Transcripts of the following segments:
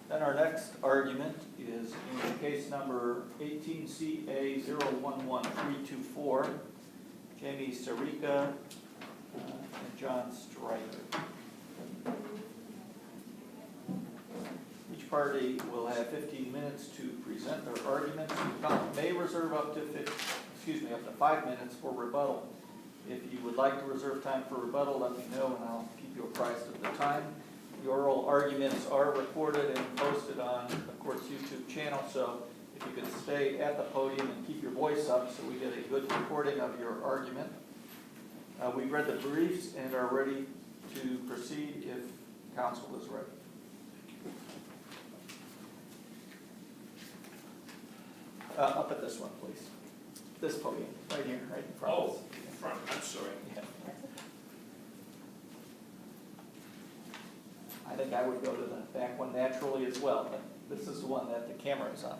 Then our next argument is in case number 18CA011324, Jamie Sereika and John Stryker. Each party will have 15 minutes to present their arguments. You may reserve up to 5 minutes for rebuttal. If you would like to reserve time for rebuttal, let me know and I'll keep you apprised of the time. The oral arguments are recorded and posted on the court's YouTube channel, so if you could stay at the podium and keep your voice up so we get a good recording of your argument. We've read the briefs and are ready to proceed if counsel is ready. Up at this one, please. This podium, right here, right in front of us. In front, I'm sorry. Yeah. I think I would go to the back one naturally as well, but this is the one that the camera is on.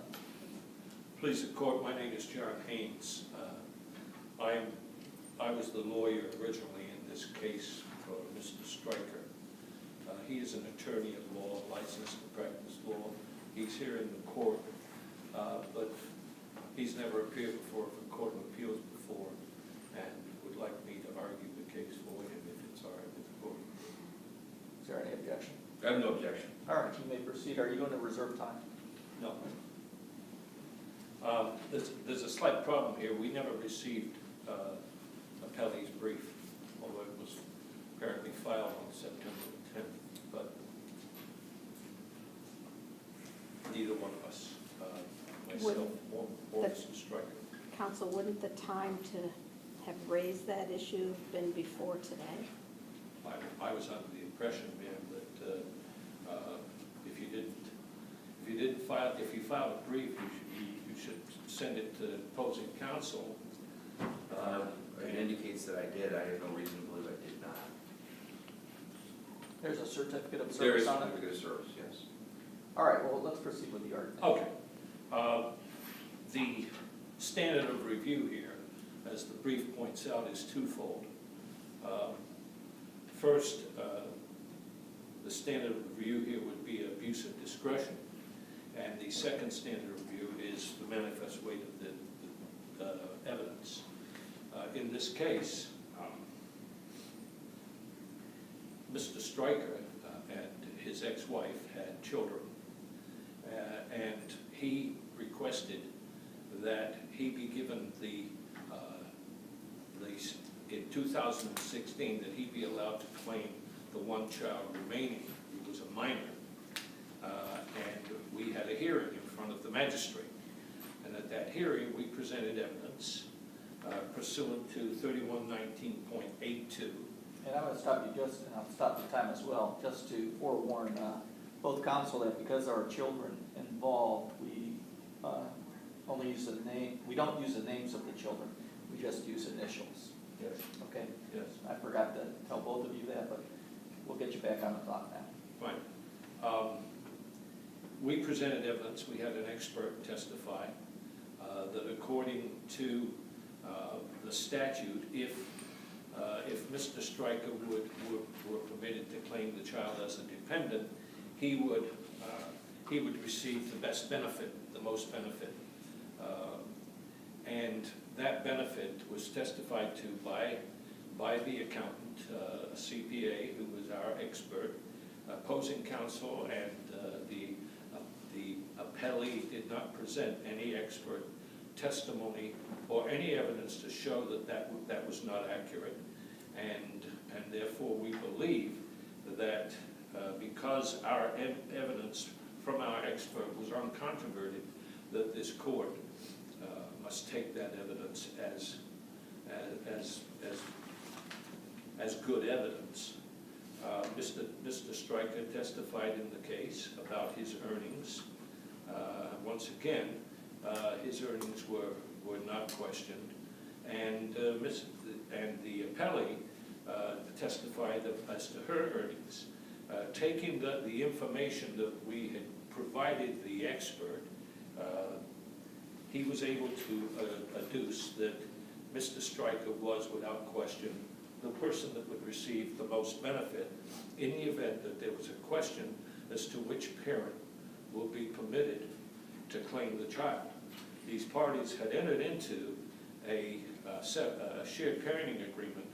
Please, the court, my name is John Haynes. I was the lawyer originally in this case for Mr. Stryker. He is an attorney at law, licensed to practice law. He's here in the court, but he's never appeared before the Court of Appeals before, and would like me to argue the case for him if it's all right with the court. Is there any objection? I have no objection. All right, you may proceed. Are you going to reserve time? No. There's a slight problem here. We never received Appellee's brief, although it was apparently filed on September 10th, but neither one of us, myself or Mr. Stryker. Counsel, wouldn't the time to have raised that issue been before today? I was under the impression, ma'am, that if you filed a brief, you should send it to opposing counsel. It indicates that I did. I have no reason to believe I did not. There's a certificate of There is service on it? certificate of service, yes. All right, well, let's proceed with the argument. Okay. The standard of review here, as the brief points out, is twofold. First, the standard of review here would be abuse of discretion, and the second standard of review is the manifest weight of the evidence. In this case, Mr. Stryker and his ex-wife had children, and he requested that he be given in 2016, that he be allowed to claim the one child remaining, who was a minor. And we had a hearing in front of the magistrate. And at that hearing, we presented evidence pursuant to 3119.82. And I'm going to stop you and I'll stop the time as well, just to forewarn both counsel that because there are children involved, we only use the name, we don't use the names of the children, we just use initials. Yes. Okay? Yes. I forgot to tell both of you that, but we'll get you back on the clock now. Fine. We presented evidence. We had an expert testify that according to the statute, if Mr. Stryker were permitted to claim the child as a dependent, he would receive the best benefit, the most benefit. And that benefit was testified to by the accountant, a CPA who was our expert, opposing counsel, and the appellee did not present any expert testimony or any evidence to show that was not accurate, and therefore we believe that because our evidence from our expert was uncontroverted, that this court must take that evidence as good evidence. Mr. Stryker testified in the case about his earnings. Once again, his earnings were not questioned, and the appellee testified as to her earnings. Taking the information that we had provided the expert, he was able to adduce that Mr. Stryker was, without question, the person that would receive the most benefit in the event that there was a question as to which parent will be permitted to claim the child. These parties had entered into a shared parenting agreement,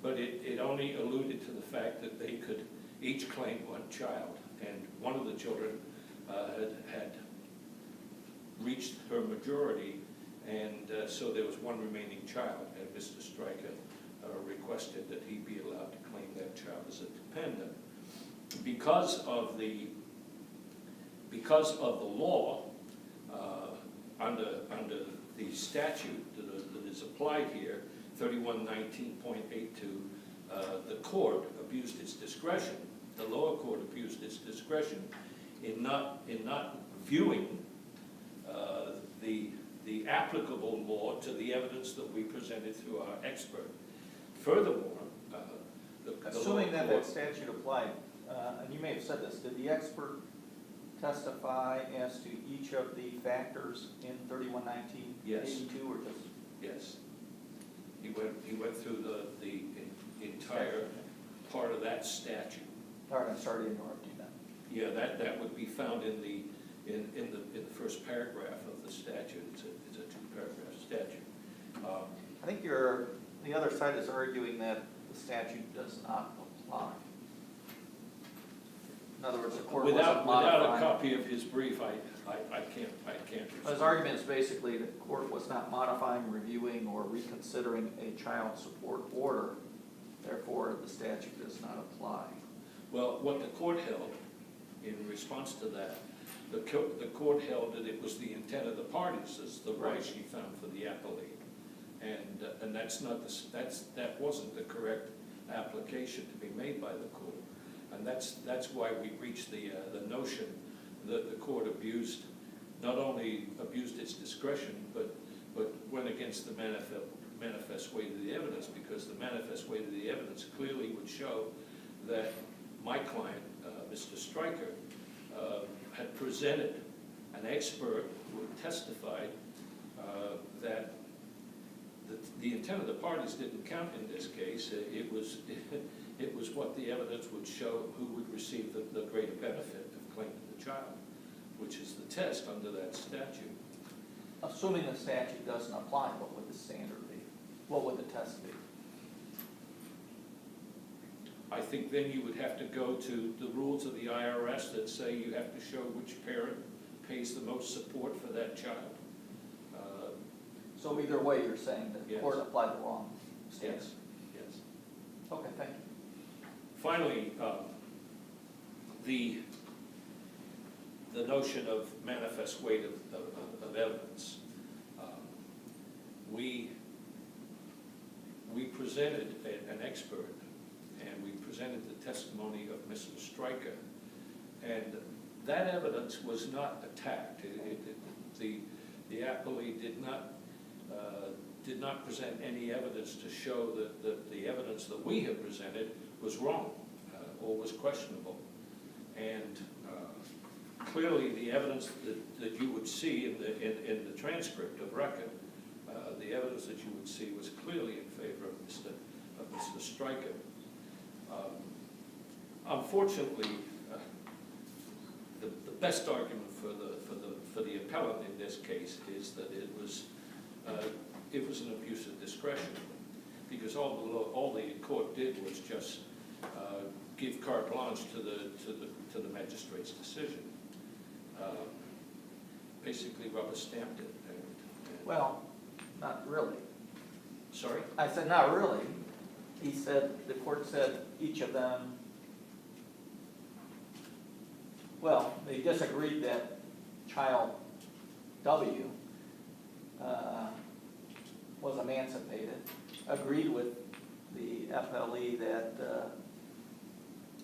but it only alluded to the fact that they could each claim one child. And one of the children had reached her majority, and so there was one remaining child, and Mr. Stryker requested that he be allowed to claim that child as a dependent. Because of the law, under the statute that is applied here, 3119.82, the court abused its discretion, the lower court abused its discretion in not viewing the applicable law to the evidence that we presented through our expert. Furthermore, Assuming that that statute applied, and you may have said this, did the expert testify as to each of the factors in 3119.82 or just? Yes. He went through the entire part of that statute. All right, I'm sorry to interrupt you then. Yeah, that would be found in the first paragraph of the statute. It's a two-paragraph statute. I think the other side is arguing that the statute does not apply. In other words, the court Without wasn't modifying. a copy of his brief, I can't respond. His argument is basically the court was not modifying, reviewing, or reconsidering a child support order. Therefore, the statute does not apply. Well, what the court held in response to that, the court held that it was the intent of the parties as the way she found for the appellate. And that wasn't the correct application to be made by the court. And that's why we reached the notion that the court not only abused its discretion, but went against the manifest weight of the evidence, because the manifest weight of the evidence clearly would show that my client, Mr. Stryker, had presented an expert who had testified that the intent of the parties didn't count in this case. It was what the evidence would show who would receive the greater benefit of claiming the child, which is the test under that statute. Assuming the statute doesn't apply, what would the standard be? What would the test be? I think then you would have to go to the rules of the IRS that say you have to show which parent pays the most support for that child. So either way, you're saying that the Yes. court applied the wrong standard? Yes. Okay, thank you. Finally, the notion of manifest weight of evidence. We presented an expert, and we presented the testimony of Mr. Stryker, and that evidence was not attacked. The appellee did not present any evidence to show that the evidence that we had presented was wrong or was questionable. And clearly, the evidence that you would see in the transcript of record, the evidence that you would see was clearly in favor of Mr. Stryker. Unfortunately, the best argument for the appellant in this case is that it was an abuse of discretion, because all the court did was just give carte blanche to the magistrate's decision. Basically rubber stamped it. Well, not really. Sorry? I said, not really. He said, the court said each of them, well, they disagreed that child W was emancipated, agreed with the FLE that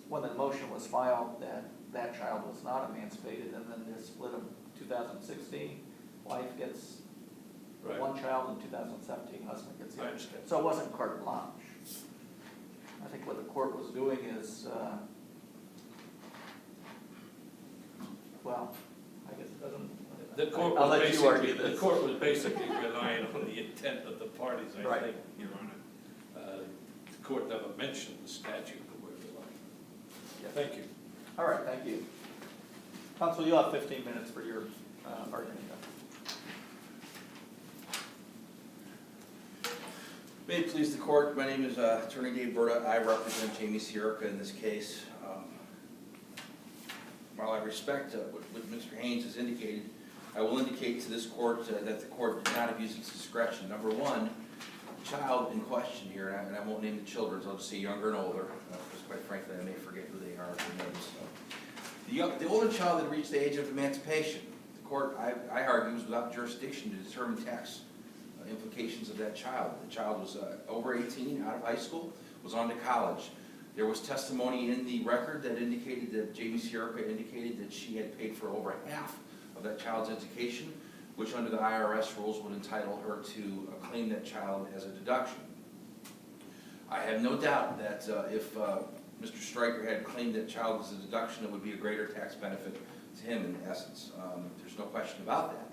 when the motion was filed that child was not emancipated, and then they split them 2016. Wife gets Right. one child, in 2017, husband gets the I other. understand. So it wasn't carte blanche. I think what the court was doing is, well, I guess it doesn't. The court I'll was let you argue basically, this. the court was basically relying on the intent of the parties, I Right. think, Your Honor. The court never mentioned the statute that we're relying on. Yes. Thank you. All right, thank you. Counsel, you'll have 15 minutes for your argument. May it please the court, my name is Attorney Dave Berta. I represent Jamie Sereika in this case. While I respect what Mr. Haynes has indicated, I will indicate to this court that the court did not abuse its discretion. Number one, the child in question here, and I won't name the children, so I'll just say younger and older, because quite frankly I may forget who they are or their names. The older child that reached the age of emancipation, the court, I argue, was without jurisdiction to determine tax implications of that child. The child was over 18, out of high school, was on to college. There was testimony in the record that indicated that Jamie Sereika indicated that she had paid for over half of that child's education, which under the IRS rules would entitle her to claim that child as a deduction. I have no doubt that if Mr. Stryker had claimed that child as a deduction, it would be a greater tax benefit to him in essence. There's no question about that.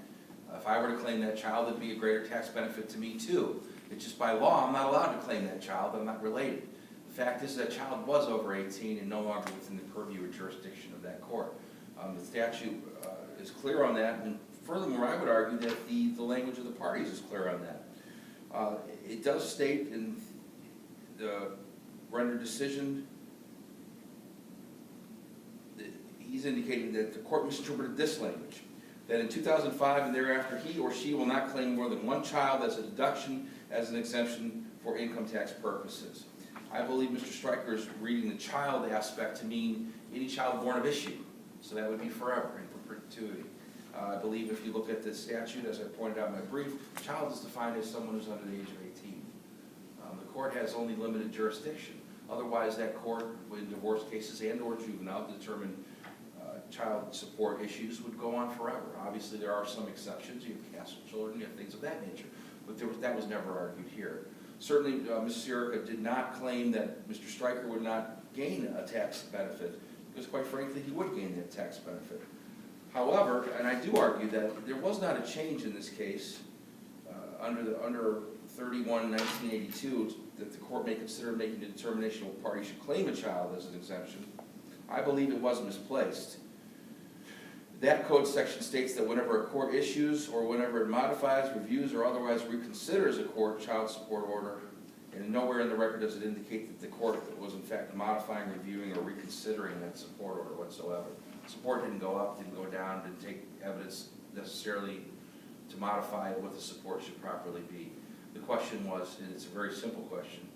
If I were to claim that child, it'd be a greater tax benefit to me too. It's just by law, I'm not allowed to claim that child, I'm not related. The fact is that child was over 18 and no longer within the purview or jurisdiction of that court. The statute is clear on that, and furthermore, I would argue that the language of the parties is clear on that. It does state in the rendered decision, that he's indicating that the court misinterpreted this language, that in 2005 and thereafter, he or she will not claim more than one child as a deduction as an exemption for income tax purposes. I believe Mr. Stryker is reading the child aspect to mean any child born of issue. So that would be forever in perpetuity. I believe if you look at the statute, as I pointed out in my brief, child is defined as someone who's under the age of 18. The court has only limited jurisdiction. Otherwise, that court, in divorce cases and or juvenile, determine child support issues would go on forever. Obviously, there are some exceptions. You have castle children, you have things of that nature. But that was never argued here. Certainly, Ms. Sereika did not claim that Mr. Stryker would not gain a tax benefit, because quite frankly, he would gain that tax benefit. However, and I do argue that there was not a change in this case under 31-1982 that the court may consider making a determination what party should claim a child as an exemption. I believe it was misplaced. That code section states that whenever a court issues or whenever it modifies, reviews, or otherwise reconsiders a court child support order, and nowhere in the record does it indicate that the court was in fact modifying, reviewing, or reconsidering that support order whatsoever. Support didn't go up, didn't go down, didn't take evidence necessarily to modify what the support should properly be. The question was, and it's a very simple question,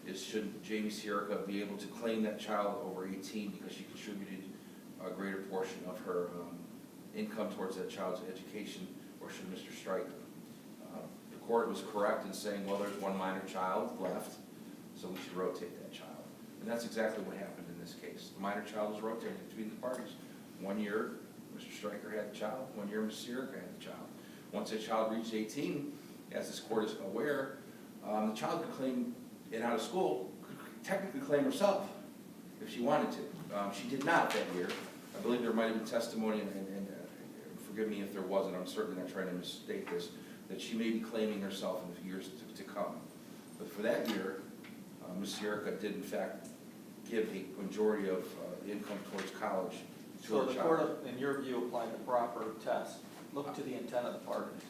is should Jamie Sereika be able to claim that child over 18 because she contributed a greater portion of her income towards that child's education, or should Mr. Stryker? The court was correct in saying, well, there's one minor child left, so we should rotate that child. And that's exactly what happened in this case. The minor child was rotated between the parties. 1 year, Mr. Stryker had the child. 1 year, Ms. Sereika had the child. Once that child reached 18, as this court is aware, the child could claim it out of school, could technically claim herself if she wanted to. She did not that year. I believe there might have been testimony, and forgive me if there wasn't, I'm certainly not trying to misstate this, that she may be claiming herself in the years to come. But for that year, Ms. Sereika did in fact give a majority of the income towards college to her child. So the court, in your view, applied the proper test. Look to the intent of the parties.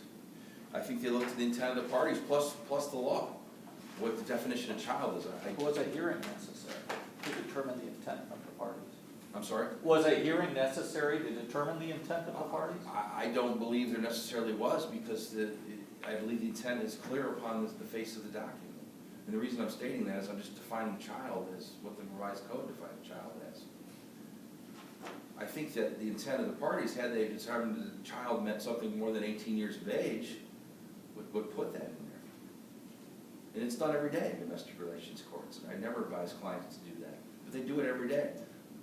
I think they looked to the intent of the parties plus the law, what the definition of child is. Was a hearing necessary to determine the intent of the parties? I'm sorry? Was a hearing necessary to determine the intent of the parties? I don't believe there necessarily was, because I believe the intent is clear upon the face of the document. And the reason I'm stating that is I'm just defining child as what the revised code defines child as. I think that the intent of the parties, had they determined that the child meant something more than 18 years of age, would put that in there. And it's done every day in domestic relations courts. And I never advise clients to do that. But they do it every day.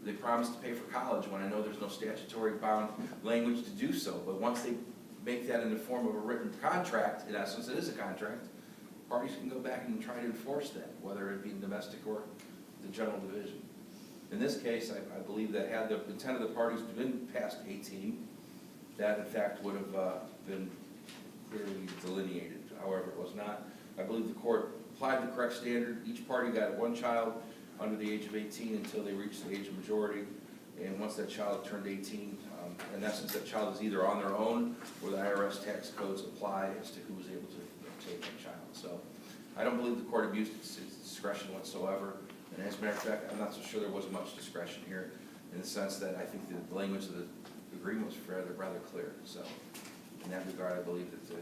They promise to pay for college when I know there's no statutory bound language to do so. But once they make that in the form of a written contract, in essence it is a contract, parties can go back and try to enforce that, whether it be in domestic or the general division. In this case, I believe that had the intent of the parties been past 18, that in fact would have been clearly delineated. However, it was not. I believe the court applied the correct standard. Each party got one child under the age of 18 until they reached the age of majority. And once that child turned 18, in essence, that child is either on their own or the IRS tax codes apply as to who is able to obtain that child. So I don't believe the court abused its discretion whatsoever. And as a matter of fact, I'm not so sure there was much discretion here in the sense that I think the language of the agreement was rather clear. So in that regard, I believe that the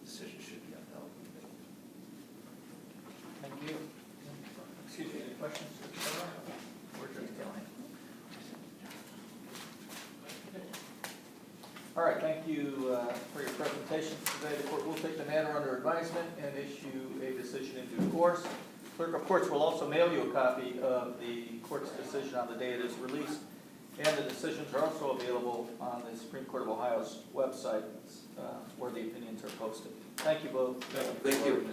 decision should be upheld. Thank you. Excuse me, any questions? We're just telling. All right, thank you for your presentation today. The court will take the matter under advisement and issue a decision in due course. Clerk of Courts will also mail you a copy of the court's decision on the day it is released, and the decisions are also available on the Supreme Court of Ohio's website where the opinions are posted. Thank you both. Thank you.